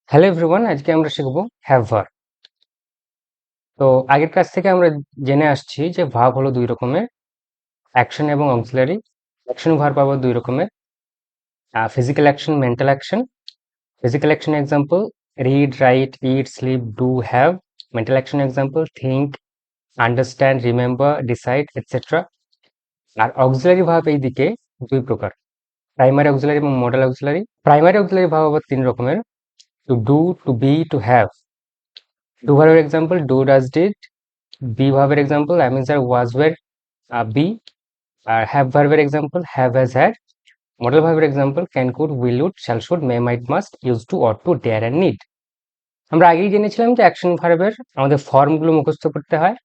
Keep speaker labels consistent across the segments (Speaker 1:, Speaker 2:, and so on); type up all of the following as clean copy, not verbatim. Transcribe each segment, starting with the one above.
Speaker 1: Hello everyone, আজকে আমরা শিখব হ্যাভ ভার্ব। তো আগের ক্লাস থেকে আমরা জেনে আসছি যে ভার্ব হলো দুই রকমের, অ্যাকশন এবং অক্সিলারি। অ্যাকশন ভার্ব আবার দুই রকমের, physical action, mental action. Physical action example read, write, eat, sleep, do, have. Mental action example think, understand, remember, decide, etcetera. আর অক্সিলারি ভার্ব এই দিকে দুই প্রকার, প্রাইমারি অক্সিলারি এবং modal auxiliary. Primary auxiliary verb আবার তিন রকমের, to do, to be, to have. Do ভার্বের example do, does, did. Be ভার্বের example am is are was were, be. আর হ্যাভ ভার্বের example have, has, had. Model ভার্বের example can, could, will, would, shall, should, may, might, must, use to, ought to, dare and need. আমরা আগেই জেনেছিলাম যে action ভার্বের আমাদের ফর্মগুলো মুখস্থ করতে হয়,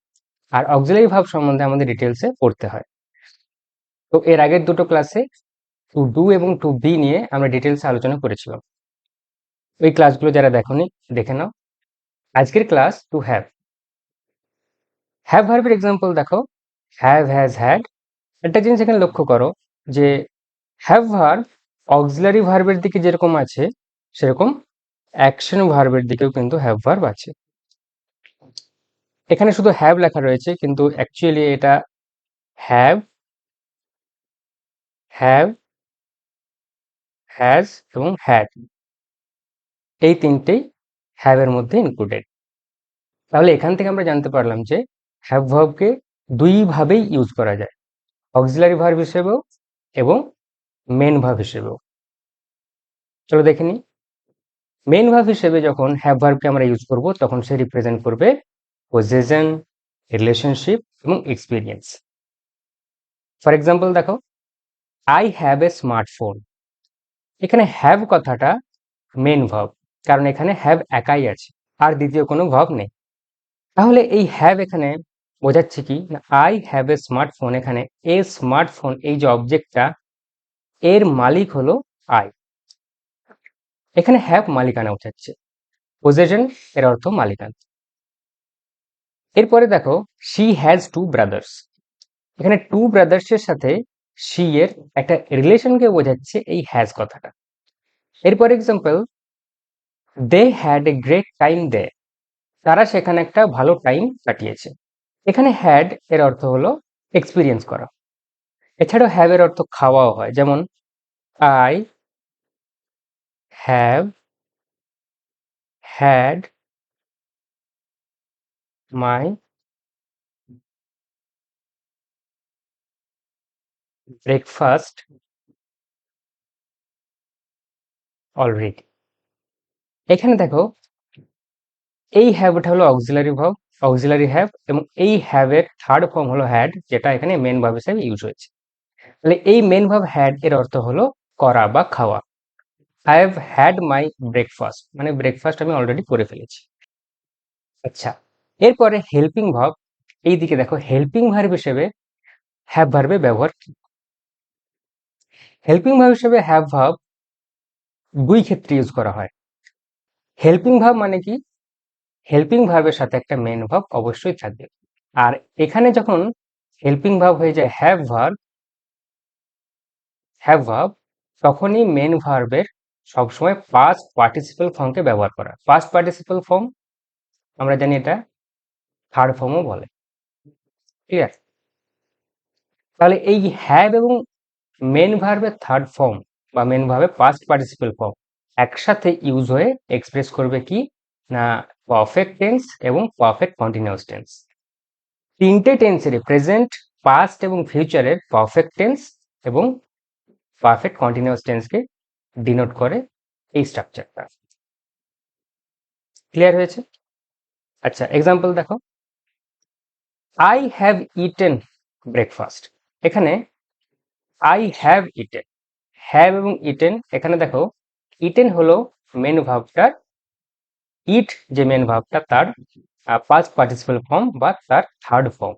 Speaker 1: আর অক্সিলারি ভার্ব সম্বন্ধে আমাদের ডিটেলসে পড়তে হয়। তো এর আগের দুটো ক্লাসে টু ডু এবং টু বি নিয়ে আমরা ডিটেলসে আলোচনা করেছিলাম। ওই ক্লাসগুলো যারা দেখোনি দেখে নাও। আজকের ক্লাস টু হ্যাভ। হ্যাভ ভার্বের এক্সাম্পল দেখো, হ্যাভ, হ্যাজ, হ্যাড। একটা জিনিস এখানে লক্ষ্য করো যে হ্যাভ ভার্ব অক্সিলারি ভার্বের দিকে যেরকম আছে, সেরকম অ্যাকশন ভার্বের দিকেও কিন্তু হ্যাভ ভার্ব আছে। এখানে শুধু হ্যাভ লেখা রয়েছে, কিন্তু অ্যাকচুয়ালি এটা হ্যাভ, হ্যাভ, হ্যাজ এবং হ্যাড, এই তিনটেই হ্যাভ এর মধ্যে ইনক্লুডেড। তাহলে এখান থেকে আমরা জানতে পারলাম যে হ্যাভ ভার্বকে দুই ভাবেই ইউজ করা যায়, অক্সিলারি ভার্ব হিসেবেও এবং মেন ভার্ব হিসেবেও। চলো দেখে নিই। মেন ভার্ব হিসেবে যখন হ্যাভ ভার্বকে আমরা ইউজ করব, তখন সে রিপ্রেজেন্ট করবে পজিশন, রিলেশনশিপ এবং এক্সপিরিয়েন্স। ফর এক্সাম্পল দেখো, আই হ্যাভ এ স্মার্টফোন। এখানে হ্যাভ কথাটা মেন ভার্ব, কারণ এখানে হ্যাভ একাই আছে, আর দ্বিতীয় কোনো ভার্ব নেই। তাহলে এই হ্যাভ এখানে বোঝাচ্ছে কি না, আই হ্যাভ এ স্মার্টফোন, এখানে এ স্মার্টফোন এই যে অবজেক্টটা, এর মালিক হলো আই। এখানে হ্যাভ মালিকানা বোঝাচ্ছে, পজেশন এর অর্থ মালিকানা। এরপরে দেখো, শি হ্যাজ টু ব্রাদার্স। এখানে টু ব্রাদার্স এর সাথে শি এর একটা রিলেশনকে বোঝাচ্ছে এই হ্যাজ কথাটা। এরপর example, they had a great time they. তারা সেখানে একটা ভালো টাইম কাটিয়েছে। এখানে হ্যাড এর অর্থ হলো এক্সপিরিয়েন্স করা। এছাড়াও হ্যাভ এর অর্থ খাওয়াও হয়, যেমন I have had my breakfast already. এখানে দেখো, এই হ্যাভটা হলো অক্সিলারি ভার্ব, অক্সিলারি হ্যাভ, এবং এই হ্যাভ এর থার্ড ফর্ম হলো হ্যাড, যেটা এখানে মেন ভার্ব হিসেবে ইউজ হয়েছে। তাহলে এই মেন ভার্ব হ্যাড এর অর্থ হলো করা বা খাওয়া। I have had my breakfast, মানে ব্রেকফাস্ট আমি অলরেডি করে ফেলেছি। আচ্ছা, এরপরে হেল্পিং ভার্ব। এই দিকে দেখো, হেল্পিং ভার্ব হিসেবে হ্যাভ ভার্বের ব্যবহার কি। হেল্পিং ভার্ব হিসেবে হ্যাভ ভার্ব দুই ক্ষেত্রে ইউজ করা হয়। হেল্পিং ভার্ব মানে কি, হেল্পিং ভার্বের সাথে একটা মেন ভার্ব অবশ্যই থাকবে। আর এখানে যখন হেল্পিং ভার্ব হয়ে যায় হ্যাভ ভার্ব, তখনই মেন ভার্বের সবসময় পাস্ট পার্টিসিপাল ফর্মকে ব্যবহার করা। পাস্ট পার্টিসিপাল ফর্ম আমরা জানি এটা থার্ড ফর্মও বলে। ক্লিয়ার? তাহলে এই হ্যাভ এবং মেন ভার্বের থার্ড ফর্ম বা মেন ভার্বের পাস্ট পার্টিসিপাল ফর্ম একসাথে ইউজ হয়ে এক্সপ্রেস করবে কি না, পারফেক্ট টেন্স এবং পারফেক্ট কন্টিনিউয়াস টেন্স। তিনটে টেন্সের প্রেজেন্ট, পাস্ট এবং ফিউচারের পারফেক্ট টেন্স এবং পারফেক্ট কন্টিনিউয়াস টেন্সকে ডিনোট করে এই স্ট্রাকচারটা। ক্লিয়ার হয়েছে? আচ্ছা, এক্সাম্পল দেখো, আই হ্যাভ ইটেন ব্রেকফাস্ট। এখানে আই হ্যাভ ইটেন, হ্যাভ এবং ইটেন, এখানে দেখো ইটেন হলো মেন ভার্বটার, ইট যে মেন ভার্বটা তার পাস্ট পার্টিসিপাল ফর্ম বা তার থার্ড ফর্ম।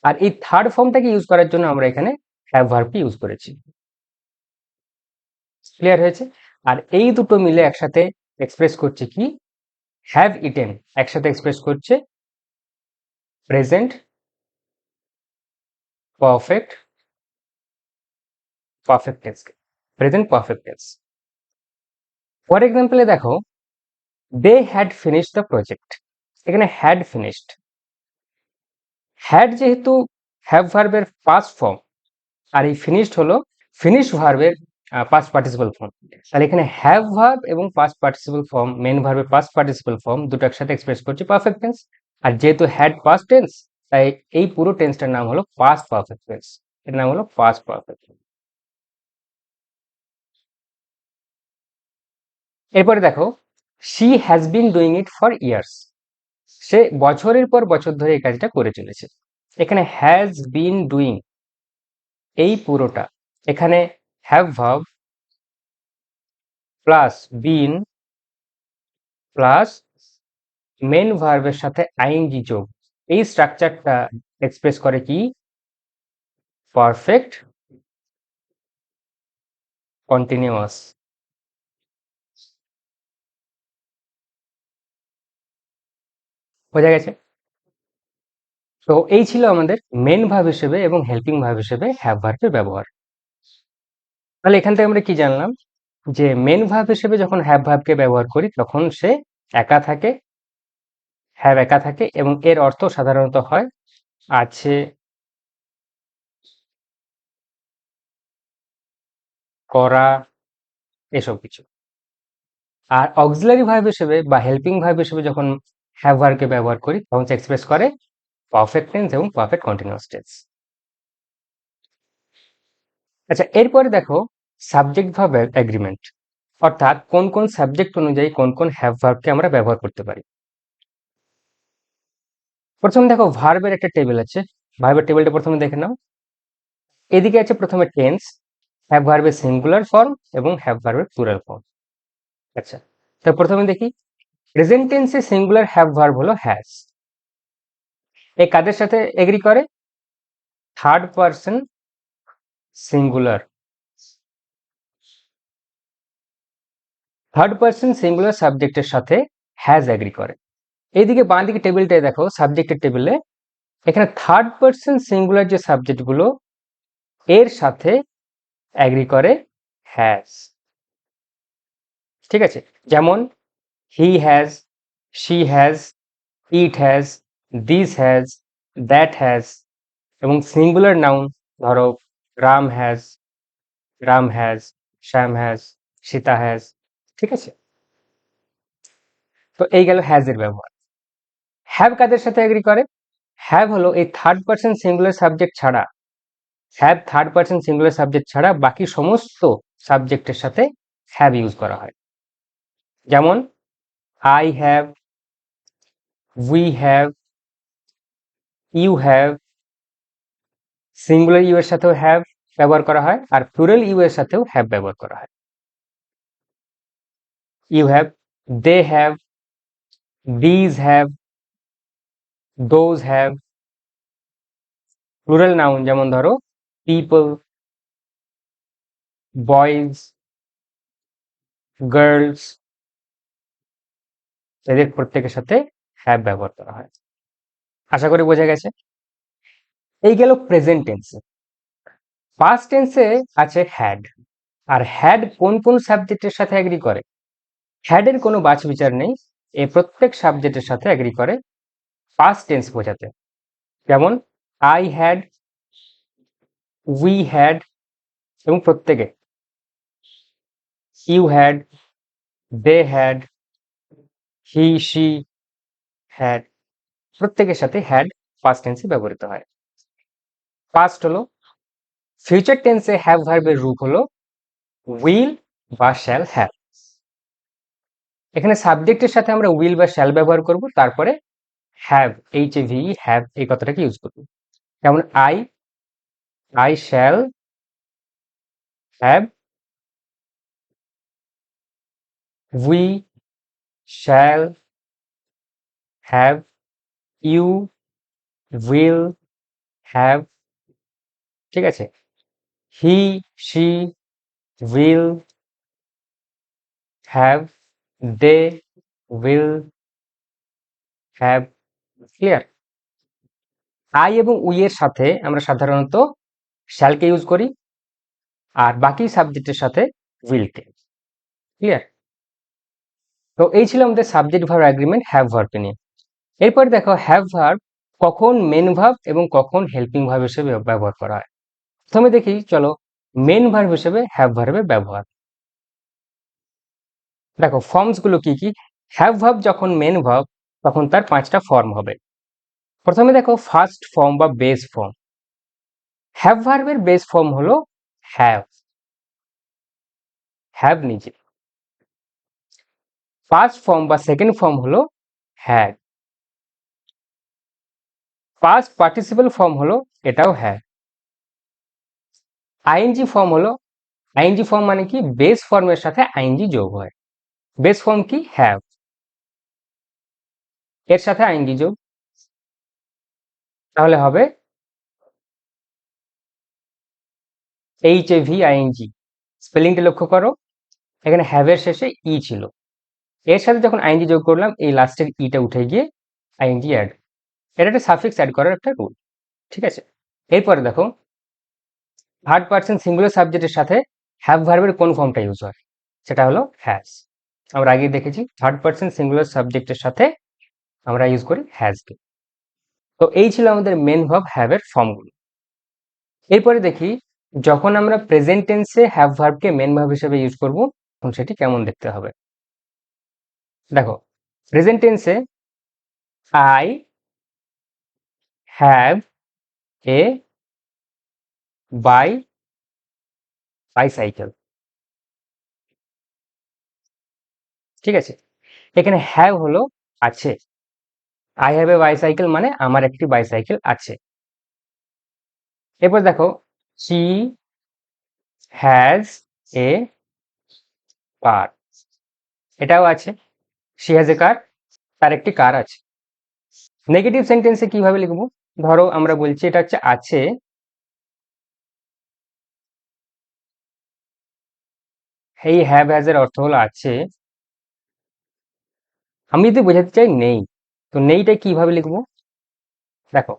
Speaker 1: আর এই থার্ড ফর্মটাকে ইউজ করার জন্য আমরা এখানে হ্যাভ ভার্বটি ইউজ করেছি। ক্লিয়ার হয়েছে? আর এই দুটো মিলে একসাথে এক্সপ্রেস করছে কি, হ্যাভ ইটেন একসাথে এক্সপ্রেস করছে প্রেজেন্ট পারফেক্ট পারফেক্ট টেন্সকে, প্রেজেন্ট পারফেক্ট টেন্স। ফর এক্সাম্পলে দেখো, they had finished the project, এখানে হ্যাড ফিনিশড, হ্যাড যেহেতু হ্যাভ ভার্বের পাস্ট ফর্ম, আর এই ফিনিশড হলো ফিনিশ ভার্বের পাস্ট পার্টিসিপল ফর্ম। তাহলে এখানে হ্যাভ ভার্ব এবং পাস্ট পার্টিসিপল ফর্ম, মেন ভার্বের পাস্ট পার্টিসিপল ফর্ম দুটো একসাথে এক্সপ্রেস করছে পারফেক্ট টেন্স। আর যেহেতু হ্যাড পাস্ট টেন্স, তাই এই পুরো টেন্সটার নাম হলো পাস্ট পারফেক্ট টেন্স, এর নাম হলো পাস্ট পারফেক্ট। এরপরে দেখো, she has been doing it for years, সে বছরের পর বছর ধরে এই কাজটা করে চলেছে। এখানে হ্যাজ বিন ডুইং, এই পুরোটা এখানে have verb plus been plus main ভার্বের সাথে আইএনজি যোগ, এই স্ট্রাকচারটা এক্সপ্রেস করে কি পারফেক্ট কন্টিনিউয়াস। বোঝা গেছে? তো এই ছিল আমাদের মেন ভার্ব হিসেবে এবং হেল্পিং ভার্ব হিসেবে হ্যাভ ভার্বের ব্যবহার। তাহলে এখান থেকে আমরা কি জানলাম, যে মেন ভার্ব হিসেবে যখন হ্যাভ ভার্বকে ব্যবহার করি তখন সে একা থাকে, হ্যাভ একা থাকে, এবং এর অর্থ সাধারণত হয় আছে, করা, এসব কিছু। আর অক্সিলারি ভার্ব হিসেবে বা হেল্পিং ভার্ব হিসেবে যখন হ্যাভ ভার্বকে ব্যবহার করি তখন সে এক্সপ্রেস করে পারফেক্ট টেন্স এবং পারফেক্ট কন্টিনিউয়াস টেন্স। আচ্ছা, এরপরে দেখো সাবজেক্ট ভার্ব এগ্রিমেন্ট, অর্থাৎ কোন কোন সাবজেক্ট অনুযায়ী কোন কোন হ্যাভ ভার্বকে আমরা ব্যবহার করতে পারি। প্রথমে দেখো ভার্বের একটা টেবিল আছে, ভার্বের টেবিলটা প্রথমে দেখে নাও। এদিকে আছে প্রথমে টেন্স, হ্যাভ ভার্বের সিঙ্গুলার ফর্ম এবং হ্যাভ ভার্বের প্লুরাল ফর্ম। আচ্ছা, তো প্রথমে দেখি প্রেজেন্ট টেন্সে সিঙ্গুলার হ্যাভ ভার্ব হলো হ্যাজ। এ কাদের সাথে এগ্রি করে? Third person singular, third person singular সাবজেক্টের সাথে হ্যাজ এগ্রি করে। এইদিকে বাঁ দিকে টেবিলটায় দেখো, সাবজেক্টের টেবিলে এখানে থার্ড পারসন সিঙ্গুলার যে সাবজেক্ট গুলো এর সাথে এগ্রি করে হ্যাজ। ঠিক আছে, যেমন he has, she has, it has, this has, that has. এবং সিঙ্গুলার নাউন ধরো Ram has, Ram has, Shyam has, Sita has. ঠিক আছে, তো এই গেল হ্যাজ এর ব্যবহার। হ্যাভ কাদের সাথে এগ্রি করে? হ্যাভ হলো এই থার্ড পারসন সিঙ্গুলার সাবজেক্ট ছাড়া, have third person singular subject ছাড়া বাকি সমস্ত সাবজেক্টের সাথে হ্যাভ ইউজ করা হয়। যেমন I have, we have, you have. Singular you এর সাথেও হ্যাভ ব্যবহার করা হয়, আর প্লুরাল ইউ এর সাথেও হ্যাভ ব্যবহার করা হয়। You have, they have, these have, those have. Plural noun যেমন ধরো পিপল, বয়েজ, গার্লস, এদের প্রত্যেকের সাথে হ্যাভ ব্যবহার করা হয়। আশা করি বোঝা গেছে। এই গেল প্রেজেন্ট টেন্সে। পাস্ট টেন্সে আছে হ্যাড, আর হ্যাড কোন কোন সাবজেক্টের সাথে এগ্রি করে? হ্যাড এর কোনো বাছ বিচার নেই, এ প্রত্যেক সাবজেক্টের সাথে এগ্রি করে পাস্ট টেন্স বোঝাতে। যেমন আই হ্যাড, উই হ্যাড, এবং প্রত্যেকে you had, they had, he she had, প্রত্যেকের সাথে হ্যাড পাস্ট টেন্সে ব্যবহৃত হয়। পাস্ট হলো, ফিউচার টেন্সে হ্যাভ ভার্বের রূপ হলো উইল বা শ্যাল হ্যাভ। এখানে সাবজেক্টের সাথে আমরা উইল বা শ্যাল ব্যবহার করব, তারপরে have, H A V, have এই কথাটাকে ইউজ করব। যেমন I shall have, we shall have, you will have. ঠিক আছে, he she will have, they will have. Clear? I এবং উই এর সাথে আমরা সাধারণত শ্যালকে ইউজ করি, আর বাকি সাবজেক্টের সাথে উইলকে। ক্লিয়ার? তো এই ছিল আমাদের সাবজেক্ট ভার্ব এগ্রিমেন্ট হ্যাভ ভার্বকে নিয়ে। এরপর দেখো হ্যাভ ভার্ব কখন মেন ভার্ব এবং কখন হেল্পিং ভার্ব হিসেবে ব্যবহার করা হয়। প্রথমে দেখি চলো মেন ভার্ব হিসেবে হ্যাভ ভার্বের ব্যবহার। দেখো ফর্মস গুলো কি কি। হ্যাভ ভার্ব যখন মেন ভার্ব তখন তার 5টা ফর্ম হবে। প্রথমে দেখো ফার্স্ট ফর্ম বা বেস ফর্ম। হ্যাভ ভার্বের বেস ফর্ম হলো হ্যাভ, হ্যাভ নিজে। ফার্স্ট ফর্ম বা সেকেন্ড ফর্ম হলো হ্যাড। পাস্ট পার্টিসিপল ফর্ম হলো এটাও হ্যাভ। আইএনজি ফর্ম হলো, আইএনজি ফর্ম মানে কি বেস ফর্মের সাথে আইএনজি যোগ হয়। বেস ফর্ম কি হ্যাভ, এর সাথে আইএনজি যোগ, তাহলে হবে HAVING। স্পেলিংটা লক্ষ্য করো, এখানে হ্যাভের শেষে ই ছিল, এর সাথে যখন আইএনজি যোগ করলাম এই লাস্টের ইটা উঠে গিয়ে আইএনজি অ্যাড। এটা একটা সাফিক্স অ্যাড করার একটা রুল, ঠিক আছে। এরপরে দেখো থার্ড পারসন সিঙ্গুলার সাবজেক্টের সাথে হ্যাভ ভার্বের কোন ফর্মটা ইউজ হয়, সেটা হলো হ্যাজ। আমরা আগে দেখেছি থার্ড পারসন সিঙ্গুলার সাবজেক্টের সাথে আমরা ইউজ করি হ্যাজ কে। তো এই ছিল আমাদের মেন ভার্ব হ্যাভ এর ফর্মগুলো। এরপরে দেখি যখন আমরা প্রেজেন্ট টেন্সে হ্যাভ ভার্বকে মেন ভার্ব হিসেবে ইউজ করব তখন সেটি কেমন দেখতে হবে। দেখো প্রেজেন্ট টেন্সে আই হ্যাভ এ বাইসাইকেল, ঠিক আছে। এখানে হ্যাভ হলো আছে, আই হ্যাভ এ বাইসাইকেল মানে আমার একটি বাইসাইকেল আছে। এরপর দেখো শি হ্যাজ এ কার, এটাও আছে, শি হ্যাজ এ কার, তার একটি কার আছে। নেগেটিভ সেন্টেন্সে কিভাবে লিখবো, ধরো আমরা বলছি এটা হচ্ছে আছে, এই হ্যাভ হ্যাজ এর অর্থ হলো আছে। আমি যদি বোঝাতে চাই নেই, তো নেইটা কিভাবে লিখবো, দেখো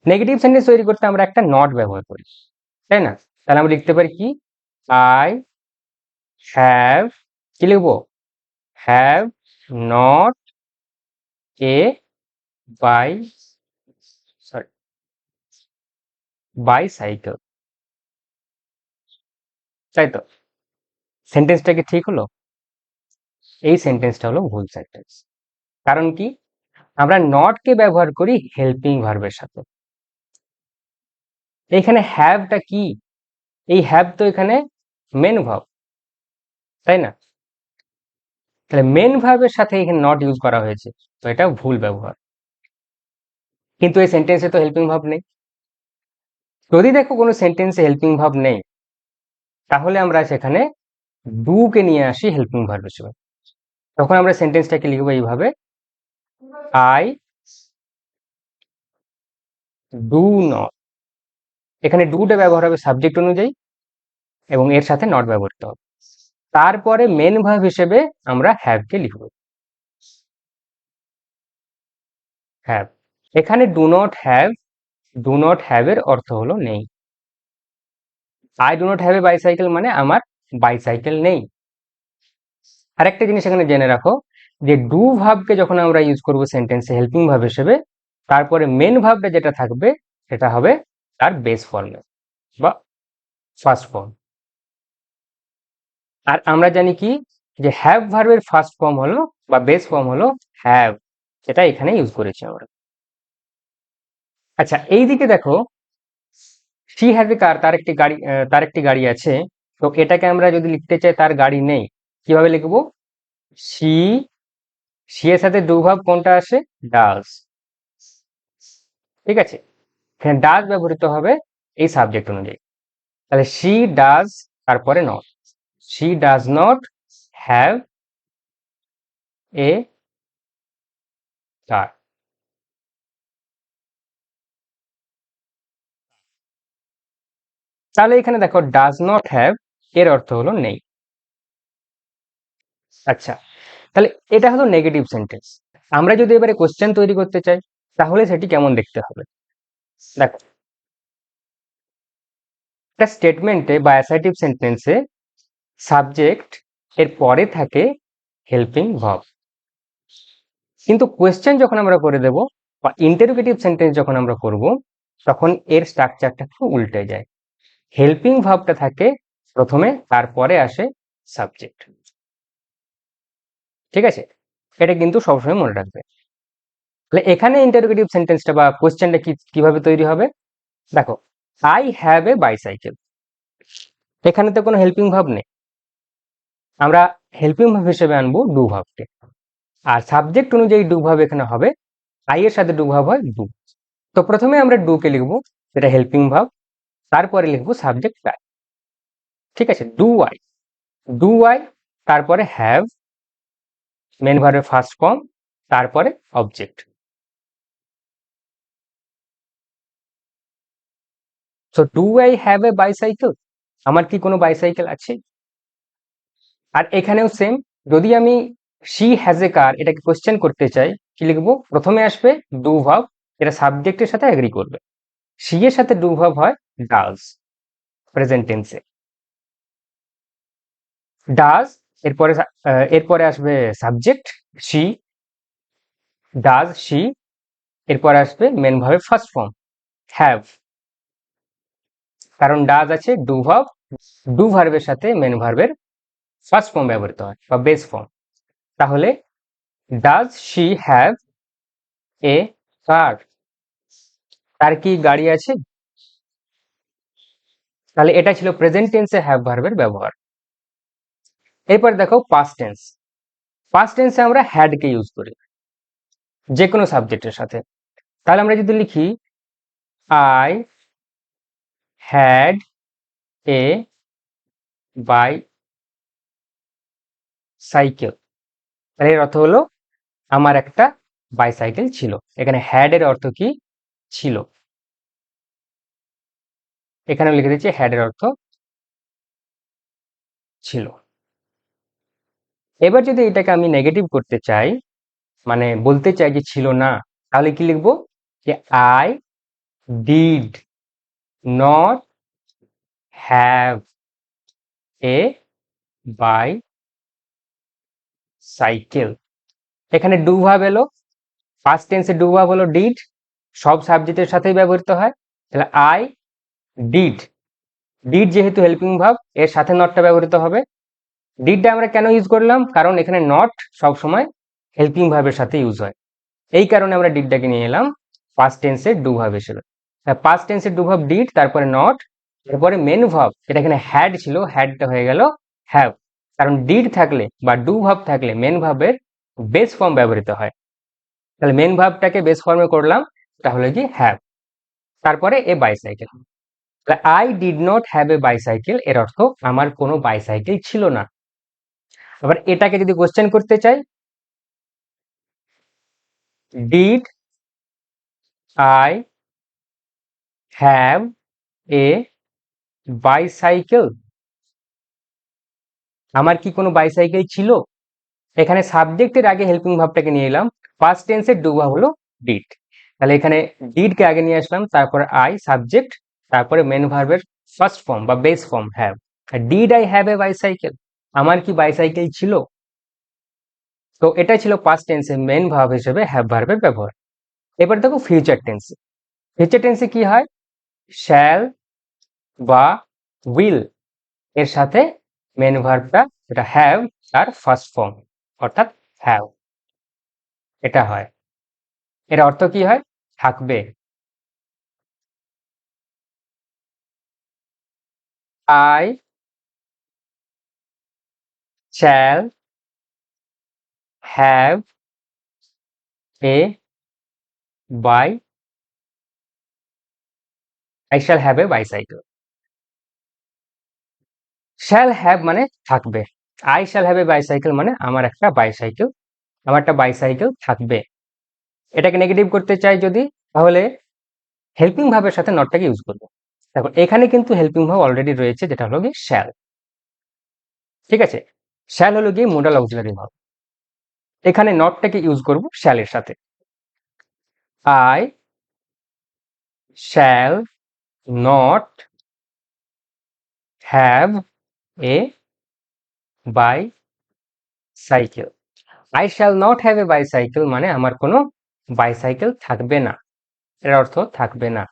Speaker 1: নেগেটিভ সেন্টেন্স তৈরি করতে আমরা একটা নট ব্যবহার করি, তাই না। তাহলে আমরা লিখতে পারি কি আই হ্যাভ, কি লিখবো have not a by sorry bicycle, তাই তো। সেন্টেন্সটা কি ঠিক হলো, এই সেন্টেন্সটা হলো ভুল সেন্টেন্স। কারণ কি আমরা নট কে ব্যবহার করি হেল্পিং ভার্বের সাথে। এখানে হ্যাভটা কি, এই হ্যাভ তো এখানে মেন ভার্ব, তাই না। তাহলে মেন ভার্বের সাথে এখানে নট ইউজ করা হয়েছে, তো এটা ভুল ব্যবহার। কিন্তু এই সেন্টেন্সে তো হেল্পিং ভার্ব নেই। যদি দেখো কোনো সেন্টেন্সে হেল্পিং ভার্ব নেই তাহলে আমরা সেখানে ডু কে নিয়ে আসি হেল্পিং ভার্ব হিসেবে। তখন আমরা সেন্টেন্সটাকে লিখবো এইভাবে আই ডু নট। এখানে ডুটা ব্যবহার হবে সাবজেক্ট অনুযায়ী এবং এর সাথে নট ব্যবহৃত হবে। তারপরে মেন ভার্ব হিসেবে আমরা হ্যাভ কে লিখবো, হ্যাভ। এখানে ডু নট হ্যাভ এর অর্থ হলো নেই। I do not have a bicycle মানে আমার বাইসাইকেল নেই। আরেকটা জিনিস এখানে জেনে রাখো যে ডু ভার্বকে যখন আমরা ইউজ করব সেন্টেন্সে হেল্পিং ভার্ব হিসেবে, তারপরে মেন ভার্বটা যেটা থাকবে সেটা হবে তার বেস ফর্মে বা ফার্স্ট ফর্ম। আর আমরা জানি কি যে হ্যাভ ভার্বের ফার্স্ট ফর্ম হলো বা বেস ফর্ম হলো হ্যাভ, সেটা এখানে ইউজ করেছি আমরা। আচ্ছা এইদিকে দেখো শি হ্যাজ এ কার, তার একটি গাড়ি আছে। তো এটাকে আমরা যদি লিখতে চাই তার গাড়ি নেই, কিভাবে লিখবো শি, শি এর সাথে ডু ভার্ব কোনটা আসে ডাজ, ঠিক আছে। এখানে ডাজ ব্যবহৃত হবে এই সাবজেক্ট অনুযায়ী। তাহলে শি ডাজ তারপরে not, she does not have a car. তাহলে এখানে দেখো ডাজ নট হ্যাভ এর অর্থ হলো নেই। আচ্ছা তাহলে এটা হলো নেগেটিভ সেন্টেন্স। আমরা যদি এবারে কোশ্চেন তৈরি করতে চাই তাহলে সেটি কেমন দেখতে হবে, দেখো একটা স্টেটমেন্টে বা অ্যাসার্টিভ সেন্টেন্সে সাবজেক্ট এর পরে থাকে হেল্পিং ভার্ব। কিন্তু কোয়েশ্চেন যখন আমরা করে দেব বা ইন্টারোগেটিভ সেন্টেন্স যখন আমরা করব, তখন এর স্ট্রাকচারটা একটু উল্টে যায়। হেল্পিং ভার্বটা থাকে প্রথমে, তারপরে আসে সাবজেক্ট। ঠিক আছে, এটা কিন্তু সবসময় মনে রাখবে। তাহলে এখানে ইন্টারোগেটিভ সেন্টেন্সটা বা কোয়েশ্চেনটা কিভাবে তৈরি হবে, দেখো, আই হ্যাভ এ বাইসাইকেল। এখানে তো কোনো হেল্পিং ভার্ব নেই, আমরা হেল্পিং ভার্ব হিসেবে আনবো ডু ভার্বকে। আর সাবজেক্ট অনুযায়ী ডু ভার্ব এখানে হবে, আই এর সাথে ডু ভার্ব হয় ডু। তো প্রথমে আমরা ডু কে লিখবো, যেটা হেল্পিং ভার্ব, তারপরে লিখবো সাবজেক্ট আই। ঠিক আছে, ডু আই, তারপরে হ্যাভ, মেন ভার্বের ফার্স্ট ফর্ম, তারপরে object. So do I have a bicycle, আমার কি কোনো বাইসাইকেল আছে? আর এখানেও সেম, যদি আমি শি হ্যাজ এ কার এটাকে কোশ্চেন করতে চাই, কি লিখবো? প্রথমে আসবে ডু ভার্ব, এটা সাবজেক্টের সাথে এগ্রি করবে। শি এর সাথে ডু ভার্ব হয় ডাজ, প্রেজেন্ট টেন্সে ডাজ। এরপরে আসবে সাবজেক্ট শি, ডাজ শি। এরপরে আসবে মেন ভার্বের ফার্স্ট ফর্ম হ্যাভ, কারণ ডাজ আছে ডু ভার্ব, ডু ভার্বের সাথে মেন ভার্বের ফার্স্ট ফর্ম ব্যবহৃত হয় বা বেস ফর্ম। তাহলে ডাজ শি হ্যাভ এ কার, তার কি গাড়ি আছে? তাহলে এটা ছিল প্রেজেন্ট টেন্সে হ্যাভ ভার্বের ব্যবহার। এরপর দেখো পাস্ট টেন্স। পাস্ট টেন্সে আমরা হ্যাড কে ইউজ করি যে কোনো সাবজেক্টের সাথে। তাহলে আমরা যদি লিখি আই হ্যাড এ বাইসাইকেল, তাহলে এর অর্থ হলো আমার একটা বাইসাইকেল ছিল। এখানে হ্যাড এর অর্থ কি? ছিল। এখানে লিখে দিচ্ছি হ্যাড এর অর্থ ছিল। এবার যদি এটাকে আমি নেগেটিভ করতে চাই, মানে বলতে চাই যে ছিল না, তাহলে কি লিখবো? যে I did not have a bicycle. এখানে ডু ভার্ব এলো, পাস্ট টেন্সে ডু ভার্ব হলো ডিড, সব সাবজেক্টের সাথেই ব্যবহৃত হয়। তাহলে আই ডিড, ডিড যেহেতু হেল্পিং ভার্ব, এর সাথে নটটা ব্যবহৃত হবে। ডিডটা আমরা কেন ইউজ করলাম? কারণ এখানে নট সব সময় হেল্পিং ভার্বের সাথে ইউজ হয়, এই কারণে আমরা ডিডটাকে নিয়ে এলাম পাস্ট টেন্সের ডু ভার্ব হিসেবে। পাস্ট টেন্সের ডু ভার্ব ডিড, তারপরে নট, তারপরে মেন ভার্ব, এটা এখানে হ্যাড ছিল, হ্যাডটা হয়ে গেল হ্যাভ। কারণ ডিড থাকলে বা ডু ভার্ব থাকলে মেন ভার্বের বেস ফর্ম ব্যবহৃত হয়। তাহলে মেন ভার্বটাকে বেস ফর্মে করলাম, তাহলে কি হ্যাভ, তারপরে এ bicycle. I did not have a bicycle এর অর্থ আমার কোনো বাইসাইকেল ছিল না। আবার এটাকে যদি কোশ্চেন করতে চাই, did I have a bicycle, আমার কি কোনো বাইসাইকেল ছিল? এখানে সাবজেক্টের আগে হেল্পিং ভার্বটাকে নিয়ে এলাম, পাস্ট টেন্সের ডু ভার্ব হলো ডিড। তাহলে এখানে ডিড কে আগে নিয়ে আসলাম, তারপরে আই সাবজেক্ট, তারপরে মেন ভার্বের ফার্স্ট ফর্ম বা base form have. Did I have a bicycle, আমার কি বাইসাইকেল ছিল? তো এটা ছিল পাস্ট টেন্সে মেন ভার্ব হিসেবে হ্যাভ ভার্বের ব্যবহার। এবার দেখো ফিউচার টেন্সে। ফিউচার টেন্সে কি হয়? শ্যাল বা উইল এর সাথে মেন ভার্বটা, যেটা হ্যাভ, তার ফার্স্ট ফর্ম অর্থাৎ হ্যাভ, এটা হয়। এর অর্থ কি হয়? থাকবে। I shall have a by I shall have a bicycle. Shall have মানে থাকবে, I shall have a bicycle মানে আমার একটা বাইসাইকেল, আমার একটা বাইসাইকেল থাকবে। এটাকে নেগেটিভ করতে চাই যদি, তাহলে হেল্পিং ভার্বের সাথে নটটাকে ইউজ করবো। দেখো এখানে কিন্তু হেল্পিং ভার্ব অলরেডি রয়েছে, যেটা হলো গিয়ে শ্যাল। ঠিক আছে, শ্যাল হলো গিয়ে মোডাল অক্সিলারি ভার্ব, এখানে নটটাকে ইউজ করব শ্যালের সাথে। I shall not have A cycle. I shall not have a bicycle মানে আমার কোনো বাইসাইকেল থাকবে না, এর অর্থ থাকবে না।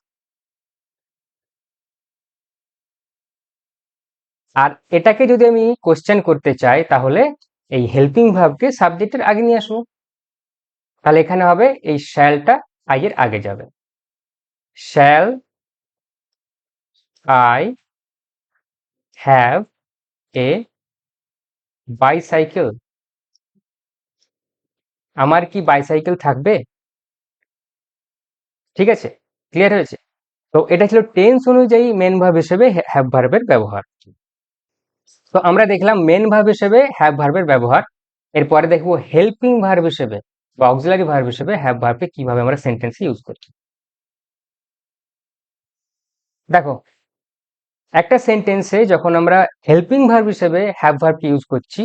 Speaker 1: আর এটাকে যদি আমি কোশ্চেন করতে চাই তাহলে এই হেল্পিং ভার্বকে সাবজেক্টের আগে নিয়ে আসবো। তাহলে এখানে হবে এই শ্যালটা আই এর আগে যাবে। Shall I have a bicycle, আমার কি বাইসাইকেল থাকবে? ঠিক আছে, ক্লিয়ার হয়েছে? তো এটা ছিল টেন্স অনুযায়ী মেন ভার্ব হিসেবে হ্যাভ ভার্বের ব্যবহার। তো আমরা দেখলাম মেন ভার্ব হিসেবে হ্যাভ ভার্বের ব্যবহার। এরপরে দেখবো হেল্পিং ভার্ব হিসেবে বা অক্সিলারি ভার্ব হিসেবে হ্যাভ ভার্বকে কিভাবে আমরা সেন্টেন্সে ইউজ করি। দেখো, একটা সেন্টেন্সে যখন আমরা হেল্পিং ভার্ব হিসেবে হ্যাভ ভার্বকে ইউজ করছি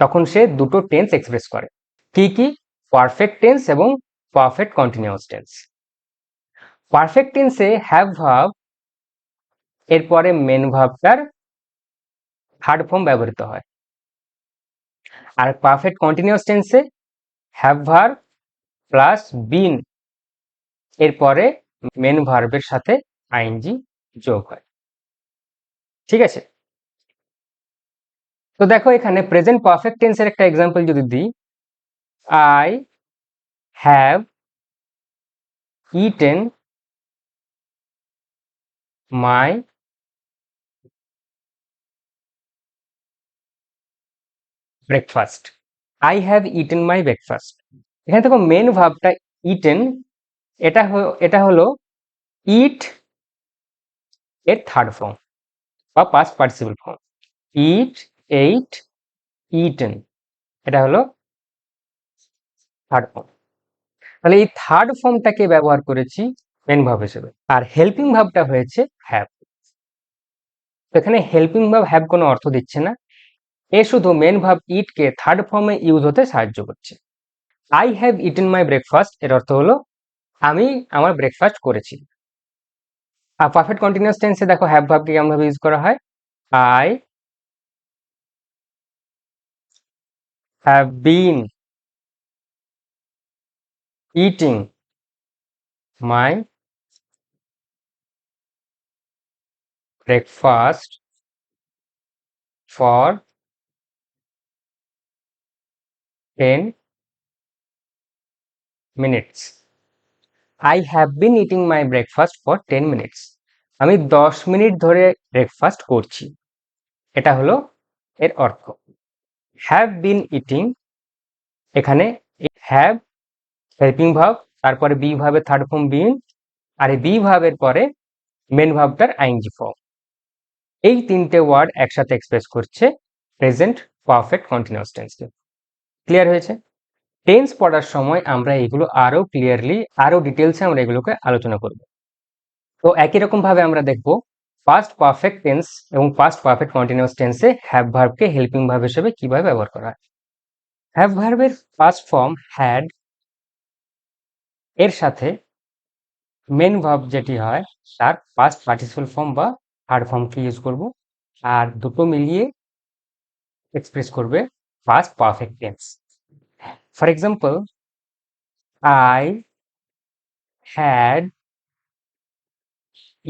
Speaker 1: তখন সে দুটো টেন্স এক্সপ্রেস করে। কি কি? পারফেক্ট টেন্স এবং পারফেক্ট কন্টিনিউয়াস টেন্স। পারফেক্ট টেন্সে হ্যাভ ভার্ব এরপরে মেন ভার্বটার থার্ড ফর্ম ব্যবহৃত হয়। আর পারফেক্ট কন্টিনিউয়াস টেন্সে হ্যাভ ভার্ব প্লাস বিন এরপরে মেন ভার্বের সাথে আইএনজি যোগ হয়। ঠিক আছে, তো দেখো এখানে প্রেজেন্ট পারফেক্ট টেন্সের একটা এক্সাম্পল যদি দিই, I have eaten my breakfast. I have eaten my breakfast. এখানে দেখো মেন ভার্বটা ইটেন, এটা হলো ইট এর থার্ড ফর্ম বা পাস্ট পার্টিসিপল ফর্ম। ইট, এইট, ইটেন, এটা হলো থার্ড ফর্ম। তাহলে এই থার্ড ফর্মটাকে ব্যবহার করেছি মেন ভার্ব হিসেবে। আর হেল্পিং ভার্বটা হয়েছে হ্যাভ। তো এখানে হেল্পিং ভার্ব হ্যাভ কোনো অর্থ দিচ্ছে না, এ শুধু main verb it K third ফর্মে ইউজ হতে সাহায্য করছে। I have eaten my breakfast এর অর্থ হলো আমি আমার ব্রেকফাস্ট করেছি। আর পারফেক্ট কন্টিনিউয়াস টেন্সে দেখো হ্যাভ ভার্বকে কেমন ভাবে ইউজ করা হয়, I have been eating my breakfast for 10 minutes. I have been eating my breakfast for 10 minutes. আমি 10 মিনিট ধরে ব্রেকফাস্ট করছি, এটা হলো এর অর্থ। হ্যাভ বিন ইটিং, এখানে হ্যাভ হেল্পিং ভার্ব, তারপরে বি ভার্বের থার্ড ফর্ম বিন, আর এই বি ভার্বের পরে মেন ভার্বটার আইএনজি ফর্ম। এই তিনটে ওয়ার্ড একসাথে এক্সপ্রেস করছে প্রেজেন্ট পারফেক্ট কন্টিনিউয়াস টেন্সকে। ক্লিয়ার হয়েছে? টেন্স পড়ার সময় আমরা এগুলো আরো ক্লিয়ারলি আরো ডিটেলসে আমরা এগুলোকে আলোচনা করব। তো একই রকম ভাবে আমরা দেখব পাস্ট পারফেক্ট টেন্স এবং পাস্ট পারফেক্ট কন্টিনিউয়াস টেন্সে হ্যাভ ভার্বকে হেল্পিং ভার্ব হিসেবে কিভাবে ব্যবহার করা হয়। হ্যাভ ভার্বের পাস্ট ফর্ম হ্যাড এর সাথে মেন ভার্ব যেটি হয় তার পাস্ট পার্টিসিপল ফর্ম বা থার্ড ফর্মকে ইউজ করব, আর দুটো মিলিয়ে এক্সপ্রেস করবে past perfect tense. For example, I had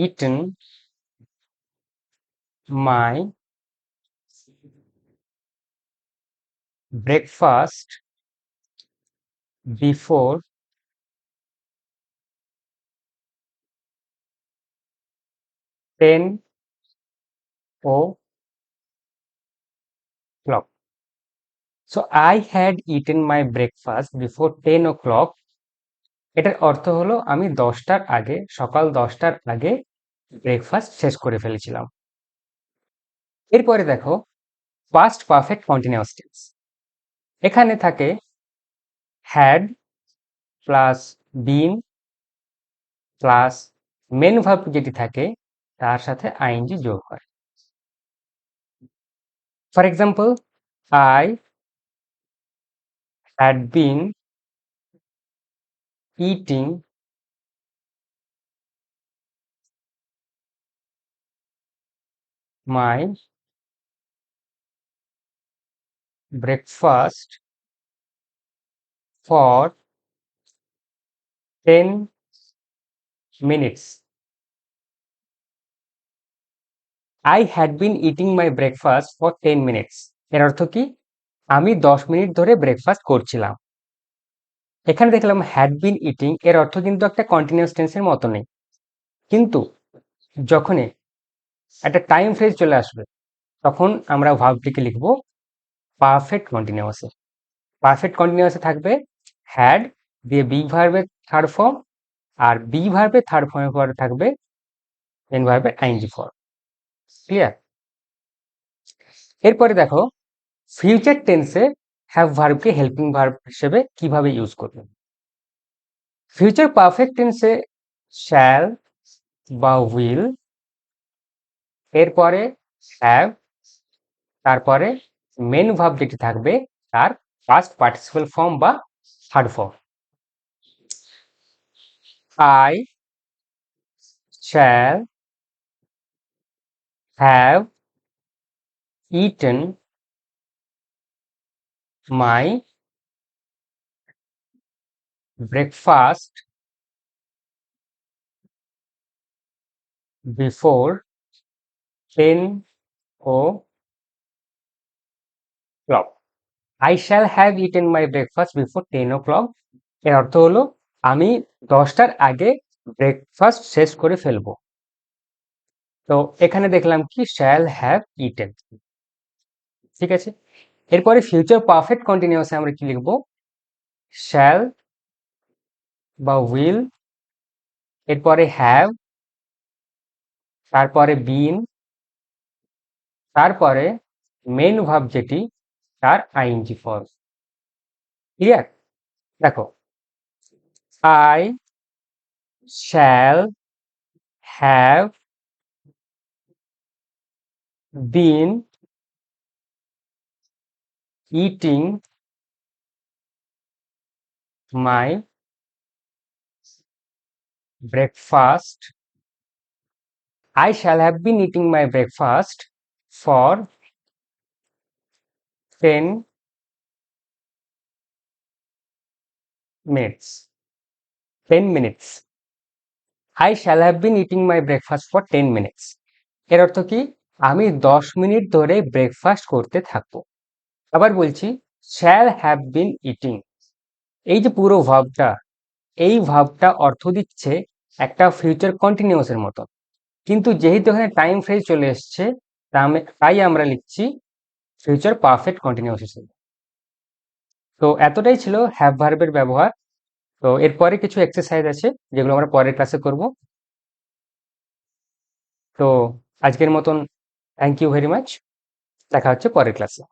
Speaker 1: eaten my breakfast before 10 o'clock. So I had eaten my breakfast before 10 o'clock. এটার অর্থ হলো আমি 10টার আগে, সকাল 10টার আগে ব্রেকফাস্ট শেষ করে ফেলেছিলাম। এরপরে দেখো পাস্ট পারফেক্ট কন্টিনিউয়াস টেন্স। এখানে থাকে had plus been plus main verb যেটি থাকে তার সাথে আইএনজি যোগ হয়। For example, I had been eating my breakfast for 10 minutes. I had been eating my breakfast for 10 minutes. এর অর্থ কি? আমি 10 মিনিট ধরে ব্রেকফাস্ট করছিলাম। এখানে দেখলাম হ্যাড বিন ইটিং, এর অর্থ কিন্তু একটা কন্টিনিউয়াস টেন্সের মতো নেই, কিন্তু যখনই একটা টাইম ফ্রেজ চলে আসবে তখন আমরা ভার্বটিকে লিখব পারফেক্ট কন্টিনিউয়াসে। পারফেক্ট কন্টিনিউয়াসে থাকবে হ্যাড দিয়ে বি ভার্বের থার্ড ফর্ম, আর বি ভার্বের থার্ড ফর্মের পরে থাকবে মেন ভার্বের আইএনজি ফর্ম। ক্লিয়ার? এরপরে দেখো ফিউচার টেন্সে হ্যাভ ভার্বকে হেল্পিং ভার্ব হিসেবে কিভাবে ইউজ করবে। ফিউচার পারফেক্ট টেন্সে শ্যাল বা উইল, এরপরে হ্যাভ, তারপরে মেন ভার্ব যেটি থাকবে তার পাস্ট পার্টিসিপাল ফর্ম বা third form. I shall have eaten my breakfast before 10 o'clock. I shall have eaten my breakfast before 10 o'clock. এর অর্থ হলো আমি 10টার আগে ব্রেকফাস্ট শেষ করে ফেলবো। তো এখানে দেখলাম কি শ্যাল হ্যাভ ইটেন, ঠিক আছে। এরপরে ফিউচার পারফেক্ট কন্টিনিউয়াসে আমরা কি লিখবো? শ্যাল বা উইল, এরপরে হ্যাভ, তারপরে বিন, তারপরে মেন ভার্ব যেটি তার আইএনজি ফর্ম। ক্লিয়ার? দেখো I shall have been eating my breakfast. I shall have been eating my breakfast for 10 minutes. 10 minutes. I shall have been eating my breakfast for 10 minutes. এর অর্থ কি? আমি 10 minute ধরে breakfast করতে থাকবো। আবার বলছি shall have been eating, এই যে পুরো ভার্বটা, এই ভার্বটা অর্থ দিচ্ছে একটা ফিউচার কন্টিনিউয়াসের মতো, কিন্তু যেহেতু এখানে টাইম ফ্রেজ চলে এসছে তাই আমরা লিখছি ফিউচার পারফেক্ট কন্টিনিউয়াস হিসেবে। তো এতটাই ছিল হ্যাভ ভার্বের ব্যবহার। তো এরপরে কিছু এক্সারসাইজ আছে যেগুলো আমরা পরের ক্লাসে করব। তো আজকের মতন থ্যাংক ইউ ভেরি মাচ, দেখা হচ্ছে পরের ক্লাসে।